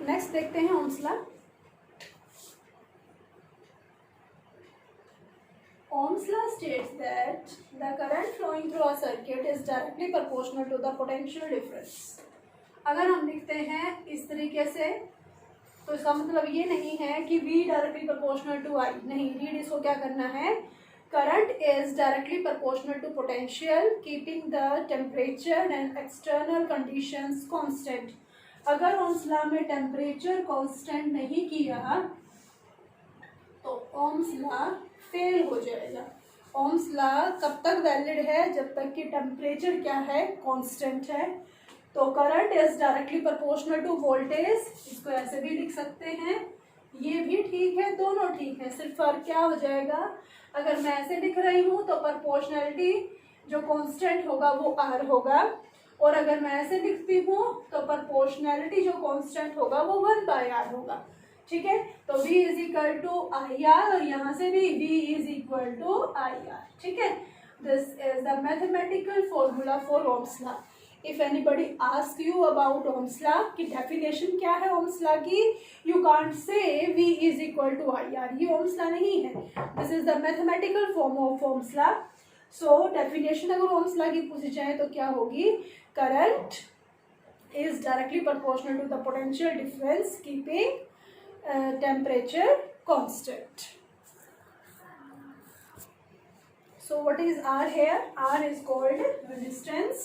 Next देखते हैं Ohm's law. Ohm's law states that the current flowing through a circuit is directly proportional to the potential difference. अगर हम लिखते हैं इस तरीके से तो इसका मतलब ये नहीं है कि V directly proportional to I, नहीं, रीड इसको क्या करना है, current is directly proportional to potential keeping the temperature and external conditions constant. अगर ओम्स लॉ में टेम्परेचर कांस्टेंट नहीं किया तो ओम्स लॉ फेल हो जाएगा। ओम्स लॉ कब तक वैलिड है, जब तक कि टेम्परेचर क्या है, कांस्टेंट है। तो current is directly proportional to voltage, इसको ऐसे भी लिख सकते हैं, ये भी ठीक है, दोनों ठीक है। सिर्फ फर्क क्या हो जाएगा, अगर मैं ऐसे लिख रही हूँ तो प्रोपोर्शनलिटी जो कांस्टेंट होगा वो आर होगा, और अगर मैं ऐसे लिखती हूँ तो प्रोपोर्शनलिटी जो कांस्टेंट होगा वो 1/r होगा। ठीक है, तो V is equal to I R, और यहाँ से भी V is equal to I R. ठीक है, this is the mathematical formula for Ohm's law. If anybody ask you about Ohm's law की डेफिनेशन क्या है ओम्स लॉ की, you can't say V is equal to I R, ये Ohm's law नहीं है, this is the mathematical form of Ohm's law. So definition अगर Ohm's law की पूछी जाए तो क्या होगी, current is directly proportional to the potential difference keeping temperature constant. So what is R here? R is called resistance.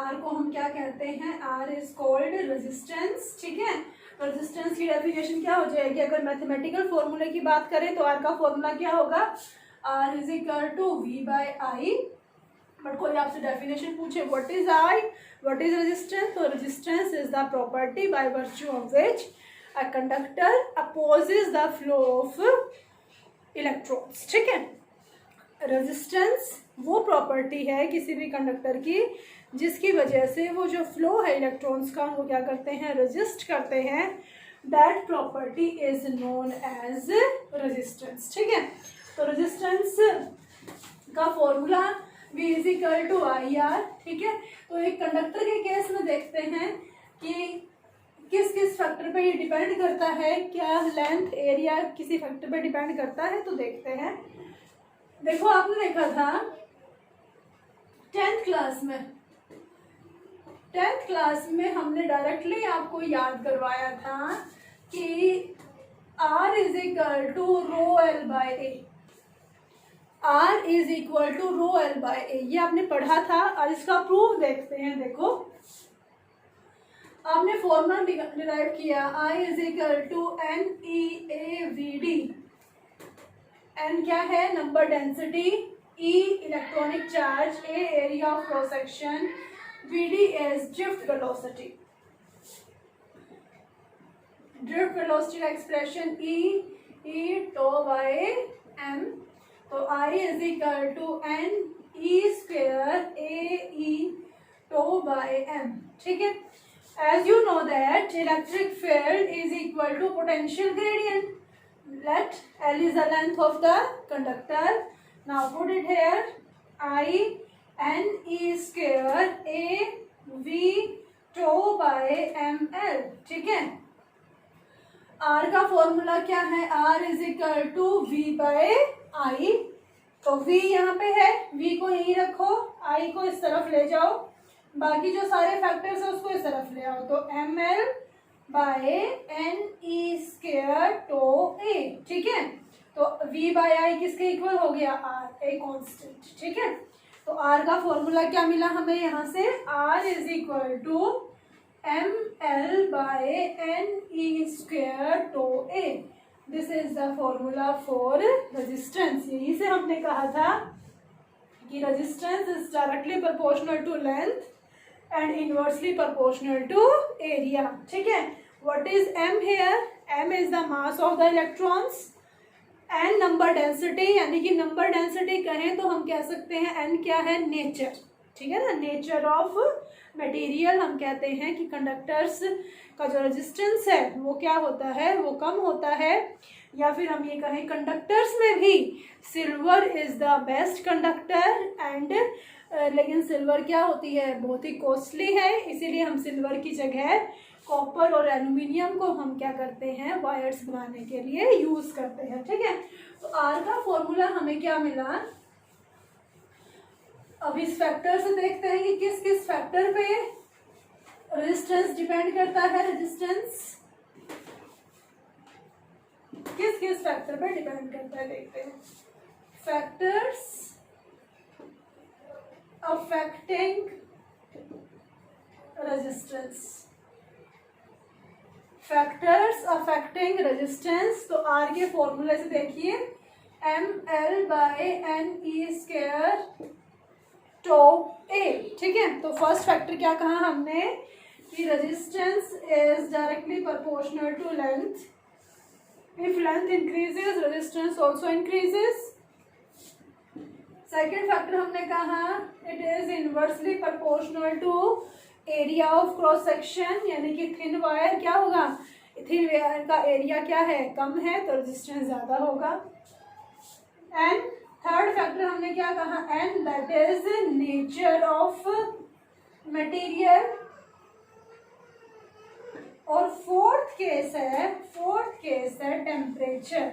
R को हम क्या कहते हैं, R is called resistance। ठीक है, रेजिस्टेंस की डेफिनेशन क्या हो जाएगी, अगर मैथमेटिकल फॉर्मूले की बात करें तो R का फॉर्मूला क्या होगा, R is equal to V by I. But कोई आपसे डेफिनेशन पूछे what is I, what is resistance, तो resistance is the property by virtue of which a conductor opposes the flow of electrons। ठीक है, resistance वो property है किसी भी कंडक्टर की जिसकी वजह से वो जो फ्लो है इलेक्ट्रॉन्स का वो क्या करते हैं, रेजिस्ट करते हैं। That property is known as resistance. ठीक है, तो रेजिस्टेंस का formula V is equal to I R. ठीक है, तो एक कंडक्टर के केस में देखते हैं कि किस किस फैक्टर पे ये डिपेंड करता है, क्या लेंथ एरिया किसी फैक्टर पे डिपेंड करता है, तो देखते हैं। देखो आपने देखा था 10th क्लास में हमने डायरेक्टली आपको याद करवाया था कि R is equal to rho L by A, R is equal to rho L by A, ये आपने पढ़ा था। और इसका प्रूफ देखते हैं। देखो आपने फॉर्मूला डिराइव किया, I is equal to n e A v d. N क्या है, number density, E electronic charge, A area of cross section, v d is drift velocity. Drift velocity का expression E tau by m, तो I is equal to n E square A e tau by m। ठीक है, as you know that electric field is equal to potential gradient. Let L is the length of the conductor. Now put it here, I n e square a v tau by ml। ठीक है, R का formula क्या है, R is equal to V by I। तो V यहाँ पे है, V को यहीं रखो, I को इस तरफ ले जाओ, बाकी जो सारे फैक्टर्स है उसको इस तरफ ले आओ, तो ml by N E square to a. ठीक है, तो V बाय आई किसके इक्वल हो गया, R, ए कांस्टेंट। ठीक है, तो R का फॉर्मूला क्या मिला हमें यहाँ से, R is equal to M L by N E square to A. This is the formula for resistance. यही से हमने कहा था कि resistance is directly proportional to length and inversely proportional to area। ठीक है, what is m here, m is the mass of the electrons and number density, यानी कि नंबर डेंसिटी कहें तो हम कह सकते हैं n क्या है, नेचर। ठीक है ना, नेचर ऑफ मटेरियल। हम कहते हैं कि कंडक्टर्स का जो रेजिस्टेंस है वो क्या होता है, वो कम होता है, या फिर हम ये कहें कंडक्टर्स में भी silver is the best conductor and लेकिन सिल्वर क्या होती है, बहुत ही कॉस्टली है, इसीलिए हम सिल्वर की जगह कॉपर और एल्यूमिनियम को हम क्या करते हैं, वायर्स बनाने के लिए यूज करते हैं। ठीक है, तो आर का फॉर्मूला हमें क्या मिला। अब इस फैक्टर से देखते हैं कि किस किस फैक्टर पे रेजिस्टेंस डिपेंड करता है। रेजिस्टेंस किस किस फैक्टर पे डिपेंड करता है, देखते हैं। Factors affecting resistance, factors affecting resistance. तो आर के फॉर्मूले से देखिए, ml/ne² टो ए। ठीक है, तो फर्स्ट फैक्टर क्या कहा हमने कि resistance is directly proportional to length. If length increases resistance also increases. Second factor हमने कहा it is inversely proportional to area of cross section, यानी कि थिन वायर क्या होगा, थिन वायर का एरिया क्या है, कम है, तो रेजिस्टेंस ज्यादा होगा। एंड थर्ड फैक्टर हमने क्या कहा, and that is nature of material. और फोर्थ केस है टेम्परेचर।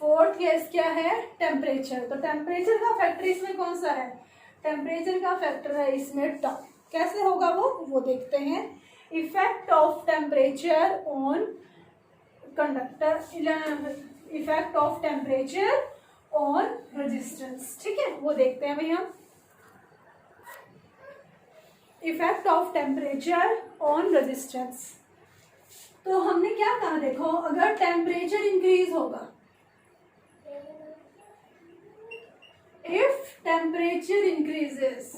फोर्थ केस क्या है, टेम्परेचर। तो टेम्परेचर का फैक्टर इसमें कौन सा है, टेम्परेचर का फैक्टर है इसमें टॉ। कैसे होगा वो देखते हैं। Effect of temperature on conductor, effect of temperature on resistance. ठीक है, वो देखते हैं भाई हम। Effect of temperature on resistance. तो हमने क्या कहा, देखो अगर टेम्परेचर इंक्रीज होगा, if temperature increases,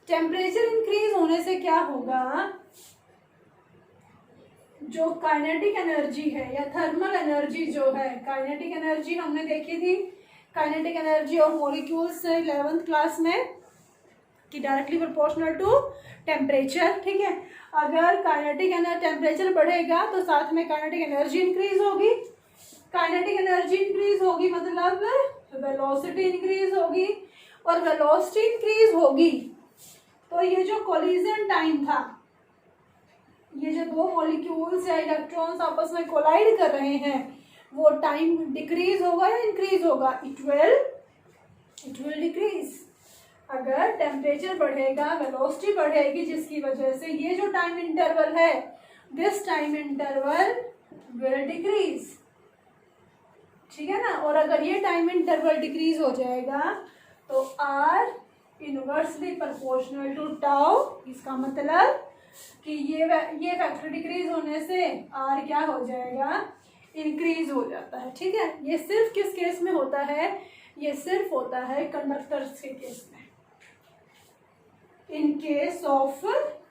temperature increase होने से क्या होगा, जो काइनेटिक एनर्जी है या थर्मल एनर्जी जो है, काइनेटिक एनर्जी हमने देखी थी, kinetic energy of molecules 11th class में कि डायरेक्टली प्रोपोर्शनल टू टेम्परेचर। ठीक है, अगर काइनेटिक टेम्परेचर बढ़ेगा तो साथ में काइनेटिक एनर्जी इंक्रीज होगी। काइनेटिक एनर्जी इंक्रीज होगी मतलब वेलोसिटी इंक्रीज होगी, और वेलोसिटी इंक्रीज होगी तो ये जो कोलिजन टाइम था, ये जो दो मॉलिक्यूल्स या इलेक्ट्रॉन्स आपस में कोलाइड कर रहे हैं, वो टाइम डिक्रीज होगा या इंक्रीज होगा, इट विल डिक्रीज। अगर टेम्परेचर बढ़ेगा, वेलोसिटी बढ़ेगी, जिसकी वजह से ये जो टाइम इंटरवल है, this time interval will decrease. ठीक है ना, और अगर ये टाइम इंटरवल डिक्रीज हो जाएगा तो R inversely proportional to tau. इसका मतलब कि ये फैक्टर डिक्रीज होने से आर क्या हो जाएगा, इंक्रीज हो जाता है। ठीक है, ये सिर्फ किस केस में होता है, ये सिर्फ होता है कंडक्टर्स के केस में। इन केस ऑफ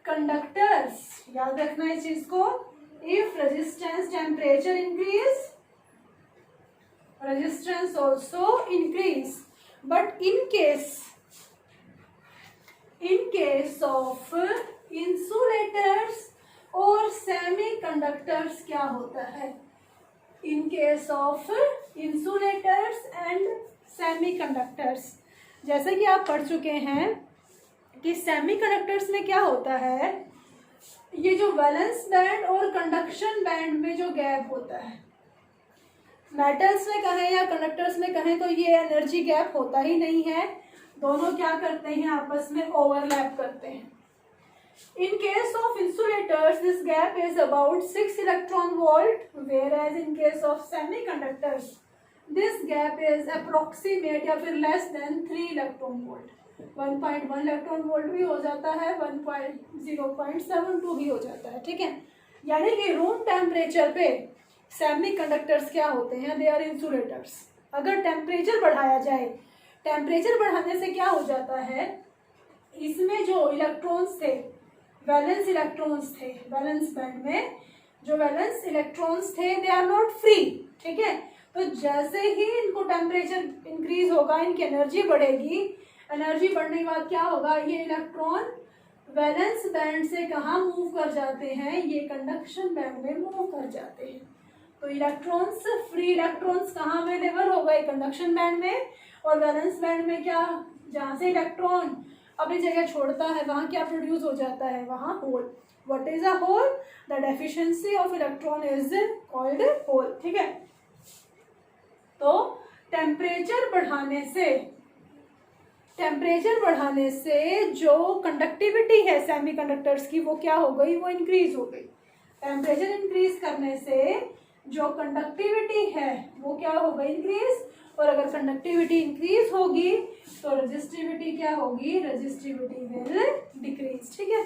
कंडक्टर्स, याद रखना इस चीज को, if resistance temperature increase resistance also increase, but in case of insulators और semiconductors क्या होता है, in case of insulators and semiconductors, जैसे कि आप पढ़ चुके हैं कि सेमीकंडक्टर्स में क्या होता है, ये जो वैलेंस बैंड और कंडक्शन बैंड में जो गैप होता है, मेटल्स में कहें या कंडक्टर्स में कहें तो ये एनर्जी गैप होता ही नहीं है, दोनों क्या करते हैं, आपस में ओवरलैप करते हैं। In case of insulators this gap is about 6 electron volt, whereas in case of semiconductors this gap is approximate या फिर less than 3 electron volt. 1.1 electron volt भी हो जाता है, 0.72 भी हो जाता है। ठीक है, यानी कि रूम टेम्परेचर पे सेमीकंडक्टर्स क्या होते हैं, दे आर इंसुलेटर्स। अगर टेम्परेचर बढ़ाया जाए, टेम्परेचर बढ़ाने से क्या हो जाता है, इसमें जो इलेक्ट्रॉन्स थे, वैलेंस इलेक्ट्रॉन्स थे, वैलेंस बैंड में जो वैलेंस इलेक्ट्रॉन्स थे, दे आर नॉट फ्री। ठीक है, तो जैसे ही इनको टेम्परेचर इंक्रीज होगा, इनकी एनर्जी बढ़ेगी, एनर्जी बढ़ने के बाद क्या होगा, ये इलेक्ट्रॉन वैलेंस बैंड से कहाँ मूव कर जाते हैं, ये कंडक्शन बैंड में मूव कर जाते हैं। तो इलेक्ट्रॉन्स, फ्री इलेक्ट्रॉन्स कहाँ अवेलेबल हो गए, कंडक्शन बैंड में, और वैलेंस बैंड में क्या, जहाँ से इलेक्ट्रॉन अपनी जगह छोड़ता है, वहाँ क्या प्रोड्यूस हो जाता है, वहाँ hole. What is a hole? The deficiency of electron is called hole. ठीक है, तो टेम्परेचर बढ़ाने से जो कंडक्टिविटी है सेमीकंडक्टर्स की वो क्या हो गई, वो इंक्रीज हो गई। टेम्परेचर इंक्रीज करने से जो कंडक्टिविटी है वो क्या हो गई, इंक्रीज। और अगर कंडक्टिविटी इंक्रीज होगी तो रजिस्टिविटी क्या होगी, रजिस्टिविटी विल डिक्रीज। ठीक है,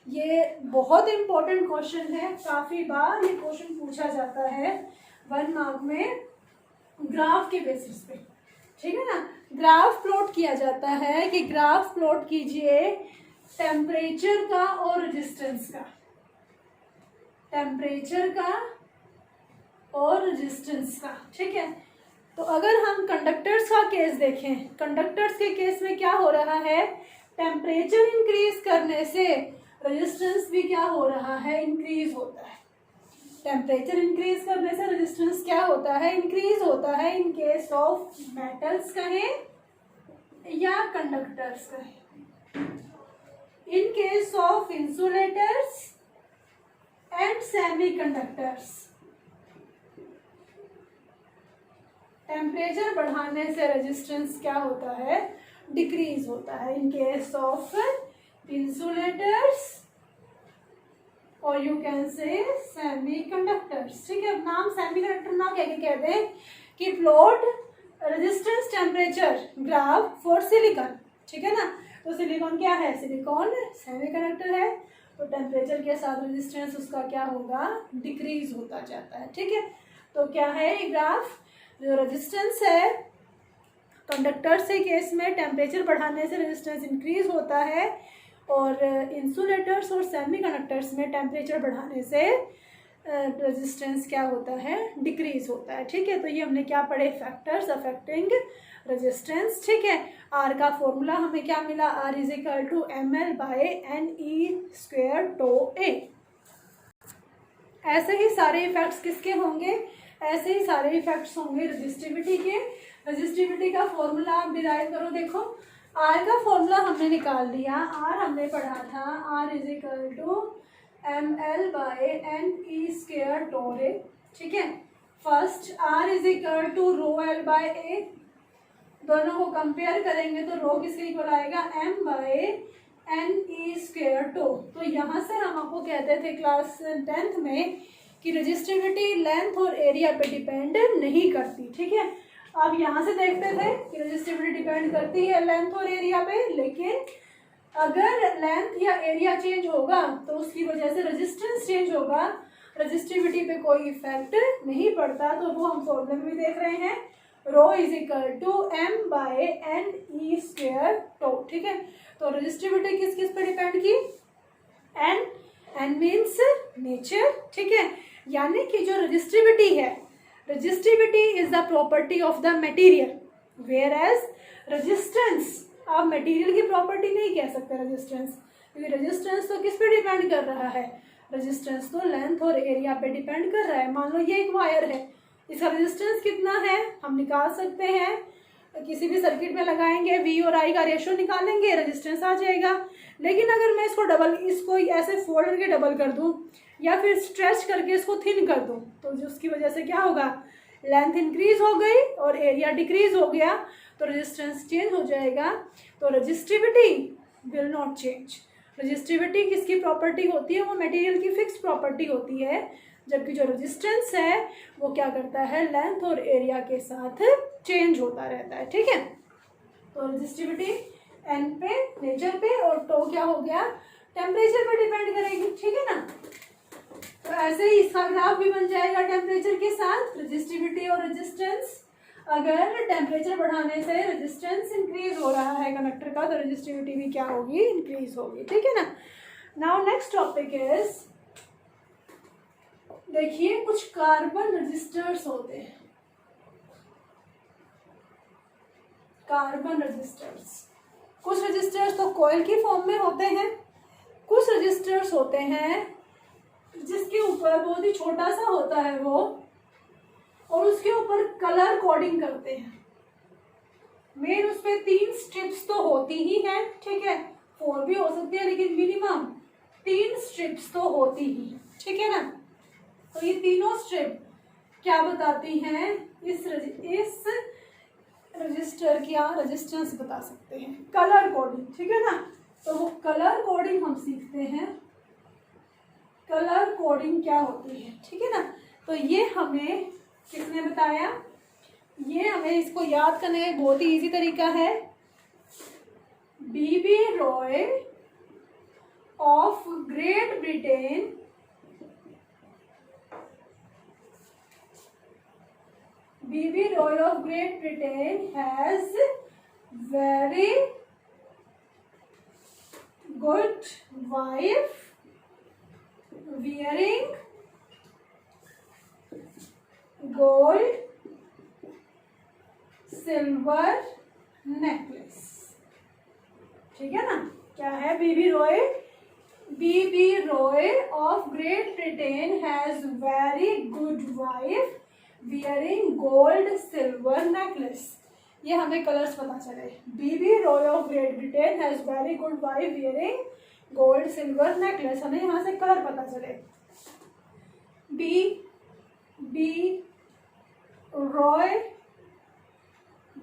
ये बहुत इंपॉर्टेंट क्वेश्चन है, काफी बार ये क्वेश्चन पूछा जाता है 1 मार्क में ग्राफ के बेसिस पे। ठीक है ना, ग्राफ प्लॉट किया जाता है कि ग्राफ प्लॉट कीजिए टेम्परेचर का और रेजिस्टेंस का, टेम्परेचर का और रेजिस्टेंस का। ठीक है, तो अगर हम कंडक्टर्स का केस देखें, कंडक्टर्स के केस में क्या हो रहा है, टेम्परेचर इंक्रीज करने से रेजिस्टेंस भी क्या हो रहा है, इंक्रीज होता है। टेम्परेचर इंक्रीज करने से रेजिस्टेंस क्या होता है, इंक्रीज होता है। इन केस ऑफ मेटल्स कहें या कंडक्टर्स कहें, in case of insulators and semiconductors, temperature बढ़ाने से रेजिस्टेंस क्या होता है, डिक्रीज होता है। इन केस ऑफ इंसुलेटर्स और यू कैन से सेमीकंडक्टर्स। ठीक है, नाम सेमीकंडक्टर ना कह के कहते हैं कि plot resistance temperature graph for silicon. ठीक है ना, तो सिलिकॉन क्या है, सिलिकॉन सेमीकंडक्टर है, तो टेम्परेचर के साथ रेजिस्टेंस उसका क्या होगा, डिक्रीज होता जाता है। ठीक है, तो क्या है ये ग्राफ, जो रेजिस्टेंस है कंडक्टर्स के केस में टेम्परेचर बढ़ाने से रेजिस्टेंस इंक्रीज होता है, और इंसुलेटर्स और सेमीकंडक्टर्स में टेम्परेचर बढ़ाने से रेजिस्टेंस क्या होता है, डिक्रीज होता है। ठीक है, तो ये हमने क्या पढ़े, फैक्टर्स अफेक्टिंग रेजिस्टेंस। ठीक है, आर का फॉर्मूला हमें क्या मिला, R is equal to ml/ne² to a. ऐसे ही सारे इफेक्ट्स किसके होंगे, ऐसे ही सारे इफेक्ट्स होंगे रजिस्टिविटी के। रजिस्टिविटी का फॉर्मूला आप डिराइव करो। देखो, आर का फॉर्मूला हमने निकाल दिया, आर हमने पढ़ा था, R is equal to ml/ne² to a. ठीक है, first R is equal to ρl/a, दोनों को कंपेयर करेंगे तो रो किसके इक्वल आएगा, m/ne² टो। तो यहाँ से हम आपको कहते थे क्लास 10th में कि रजिस्टिविटी लेंथ और एरिया पे डिपेंड नहीं करती। ठीक है, अब यहाँ से देखते थे कि रजिस्टिविटी डिपेंड करती है लेंथ और एरिया पे, लेकिन अगर लेंथ या एरिया चेंज होगा तो उसकी वजह से रेजिस्टेंस चेंज होगा, रजिस्टिविटी पे कोई इफेक्ट नहीं पड़ता। तो वो हम फॉर्मूले में भी देख रहे हैं, rho is equal to m/ne² to. ठीक है, तो रजिस्टिविटी किस किस पे डिपेंड की, एन मीन्स नेचर। ठीक है, यानी कि जो रजिस्टिविटी है, resistivity is the property of the material, whereas resistance आप मटेरियल की प्रॉपर्टी नहीं कह सकते रेजिस्टेंस, क्योंकि रेजिस्टेंस तो किस पे डिपेंड कर रहा है, रेजिस्टेंस तो लेंथ और एरिया पे डिपेंड कर रहा है। मान लो ये एक वायर है, इसका रेजिस्टेंस कितना है हम निकाल सकते हैं, किसी भी सर्किट में लगाएंगे, V और I का रेशियो निकालेंगे, रेजिस्टेंस आ जाएगा। लेकिन अगर मैं इसको ऐसे फोल्ड करके डबल कर दूं या फिर स्ट्रेच करके इसको थिन कर दूं, तो उसकी वजह से क्या होगा, लेंथ इंक्रीज हो गई और एरिया डिक्रीज हो गया, तो रेजिस्टेंस चेंज हो जाएगा। तो resistivity will not change. Resistivity किसकी प्रॉपर्टी होती है, वो मटेरियल की फिक्स्ड प्रॉपर्टी होती है, जबकि जो रेजिस्टेंस है वो क्या करता है, लेंथ और एरिया के साथ चेंज होता रहता है। ठीक है, तो रेजिस्टिविटी एन पे, नेचर पे, और टो क्या हो गया, टेम्परेचर पे डिपेंड करेगी। ठीक है ना, तो ऐसे ही इसका ग्राफ भी बन जाएगा टेम्परेचर के साथ, रेजिस्टिविटी और रेजिस्टेंस। अगर टेम्परेचर बढ़ाने से रेजिस्टेंस इंक्रीज हो रहा है कंडक्टर का, तो रेजिस्टिविटी भी क्या होगी, इंक्रीज होगी। ठीक है ना। नाउ नेक्स्ट टॉपिक इज, देखिए कुछ कार्बन रजिस्टर्स होते हैं, कार्बन रजिस्टर्स। कुछ रजिस्टर्स तो कॉइल की फॉर्म में होते हैं, कुछ रजिस्टर्स होते हैं जिसके ऊपर बहुत ही छोटा सा होता है वो, और उसके ऊपर कलर कोडिंग करते हैं। मेन उस पर 3 स्ट्रिप्स तो होती ही हैं, ठीक है, 4 भी हो सकती है, लेकिन मिनिमम 3 स्ट्रिप्स तो होती ही, ठीक है ना। तो ये तीनों स्ट्रिप क्या बताती हैं, इस रजिस्टर की रेजिस्टेंस बता सकते हैं। कलर कोडिंग, ठीक है ना। तो वो कलर कोडिंग हम सीखते हैं, कलर कोडिंग क्या होती है, ठीक है ना। तो ये हमें किसने बताया, ये हमें इसको याद करने का बहुत ही इजी तरीका है। BB Roy of Great Britain BB Roy of Great Britain has very good wife wearing gold silver necklace, ठीक है ना। क्या है, BB Roy of Great Britain has very good wife wearing gold silver necklace. ये हमें colours पता चले। BB Roy of Great Britain has very good wife wearing gold silver necklace, हमें यहाँ से कलर पता चले। B Roy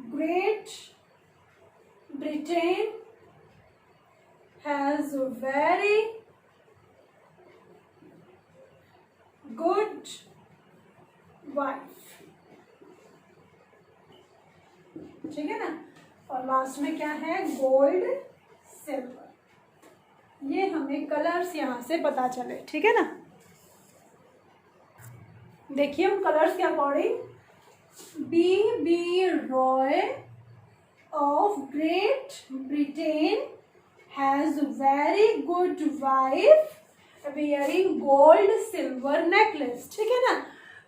Great Britain has very good wife, ठीक है ना। और लास्ट में क्या है, गोल्ड सिल्वर। ये हमें कलर्स यहाँ से पता चले, ठीक है ना। देखिए हम कलर्स के according, B B Roy of Great Britain has very good wife wearing gold silver necklace, ठीक है ना।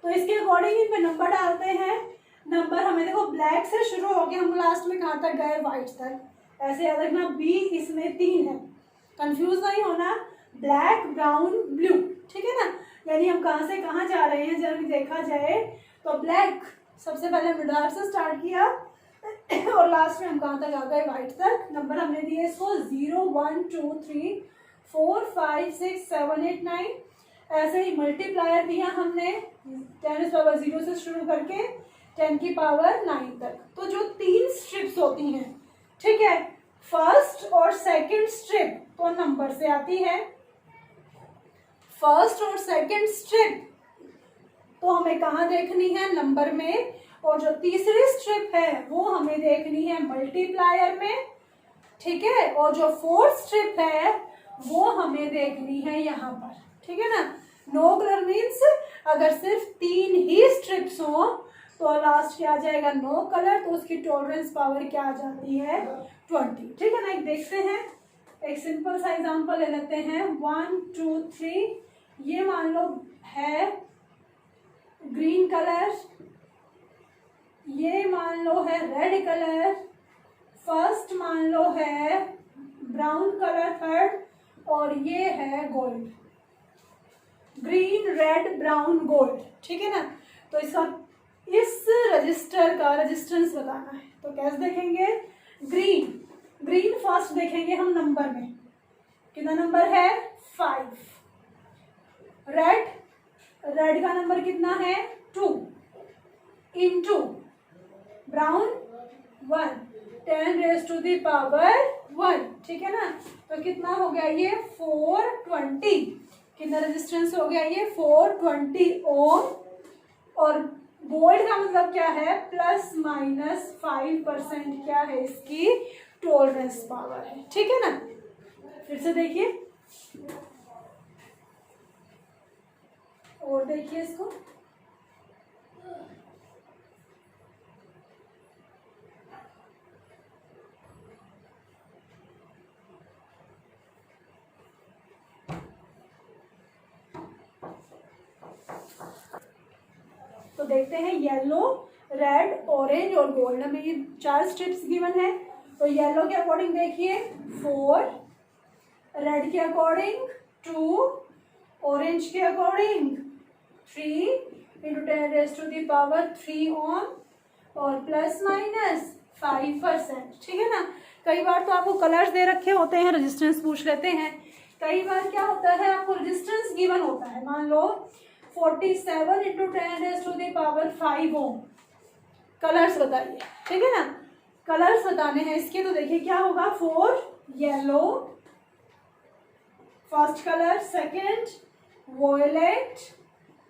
तो इसके अकॉर्डिंग इन पे नंबर डालते हैं। नंबर हमें देखो ब्लैक से शुरू हो गया, हम लास्ट में कहाँ तक गए, व्हाइट तक। ऐसे याद रखना, बी इसमें 3 है, कंफ्यूज नहीं होना, ब्लैक ब्राउन ब्लू, ठीक है ना। यानी हम कहाँ से कहाँ जा रहे हैं जब देखा जाए तो ब्लैक सबसे पहले मिडार से स्टार्ट किया और लास्ट में हम कहाँ तक आ गए, व्हाइट तक। नंबर हमने दिए इसको 0 1 2 3 4 5 6 7 8 9। ऐसे ही मल्टीप्लायर दिया हमने 10 पावर 0 से शुरू करके 10 की पावर 9 तक। तो जो 3 स्ट्रिप्स होती हैं, ठीक है, फर्स्ट और सेकंड स्ट्रिप तो नंबर से आती है। फर्स्ट और सेकंड स्ट्रिप तो हमें कहाँ देखनी है, नंबर में। और जो तीसरी स्ट्रिप है वो हमें देखनी है मल्टीप्लायर में, ठीक है। और जो फोर्थ स्ट्रिप है वो हमें देखनी है यहाँ पर, ठीक है ना। नो कलर मीन्स अगर सिर्फ 3 ही स्ट्रिप्स हो तो लास्ट क्या आ जाएगा, नो कलर। तो उसकी टॉलरेंस पावर क्या आ जाती है, 20, ठीक है ना। एक देखते हैं, एक सिंपल सा एग्जांपल ले लेते हैं। 1 2 3, ये मान लो है ग्रीन कलर, ये मान लो है रेड कलर, फर्स्ट मान लो है ब्राउन कलर थर्ड, और ये है gold, green red brown gold, ठीक है ना। तो इसका इस रजिस्टर का रेजिस्टेंस बताना है। तो कैसे देखेंगे, ग्रीन फर्स्ट देखेंगे हम नंबर में, कितना नंबर है, 5। रेड का नंबर कितना है, 2 into brown 1, 10 raise to the power 1, ठीक है ना। तो कितना हो गया ये, 420। कितना रेजिस्टेंस हो गया ये, 420 ओम। और गोल्ड का मतलब क्या है, ±5% क्या है, इसकी टॉलरेंस पावर है, ठीक है ना। फिर से देखिए और देखिए इसको, तो देखते हैं येलो रेड ऑरेंज और गोल्ड में ये 4 स्ट्रिप्स गिवन है। तो येलो के अकॉर्डिंग देखिए 4, रेड के अकॉर्डिंग 2, ऑरेंज के according 3 into 10 raise to the power 3 ohm, और ±5 5%, ठीक है ना। कई बार तो आपको कलर्स दे रखे होते हैं, रेजिस्टेंस पूछ लेते हैं। कई बार क्या होता है, आपको रेजिस्टेंस गिवन होता है, मान लो 47 इंटू 10⁵ ओम। कलर्स बताइए, ठीक है ना, कलर्स बताने हैं इसके। तो देखिए क्या होगा, 4 yellow first colour, second violet,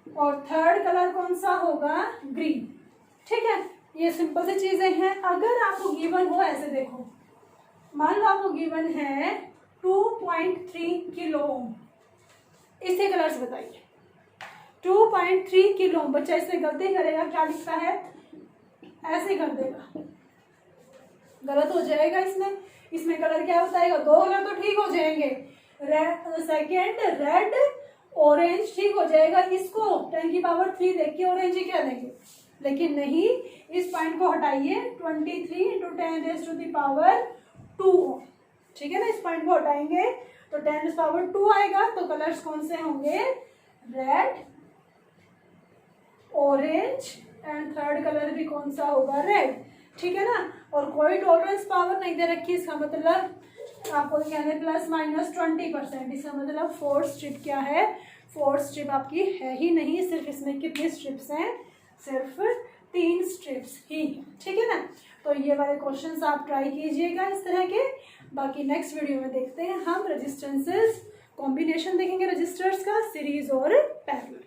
और थर्ड कलर कौन सा होगा, ग्रीन, ठीक है। ये सिंपल सी चीजें हैं। अगर आपको गिवन हो, ऐसे देखो, मान लो आपको गिवन है 2.3 किलो ओम, इससे कलर्स बताइए। 2.3 किलो ओम, बच्चा इससे गलती करेगा, क्या लिखता है, ऐसे कर देगा, गलत हो जाएगा। इसमें कलर क्या बताएगा, 2 कलर तो ठीक हो जाएंगे, सेकेंड रेड ऑरेंज ठीक हो जाएगा। इसको 10⁻³ देख के ऑरेंज ही क्या देंगे, लेकिन नहीं, इस पॉइंट को हटाइए, 23 इंटू 10⁻², ठीक है ना। इस पॉइंट को हटाएंगे तो 10⁻² आएगा। तो कलर्स कौन से होंगे, red orange, and third colour भी कौन सा होगा, रेड, ठीक है ना। और कोई टॉलरेंस पावर नहीं दे रखी, इसका मतलब आपको कहने ±20%, इसका मतलब 4 स्ट्रिप क्या है, 4 स्ट्रिप आपकी है ही नहीं। सिर्फ इसमें कितनी स्ट्रिप्स हैं, सिर्फ 3 स्ट्रिप्स ही, ठीक है ना। तो ये वाले क्वेश्चंस आप ट्राई कीजिएगा इस तरह के। बाकी नेक्स्ट वीडियो में देखते हैं हम रेजिस्टेंसेस, कॉम्बिनेशन देखेंगे रजिस्टर्स का, सीरीज और पैरेलल।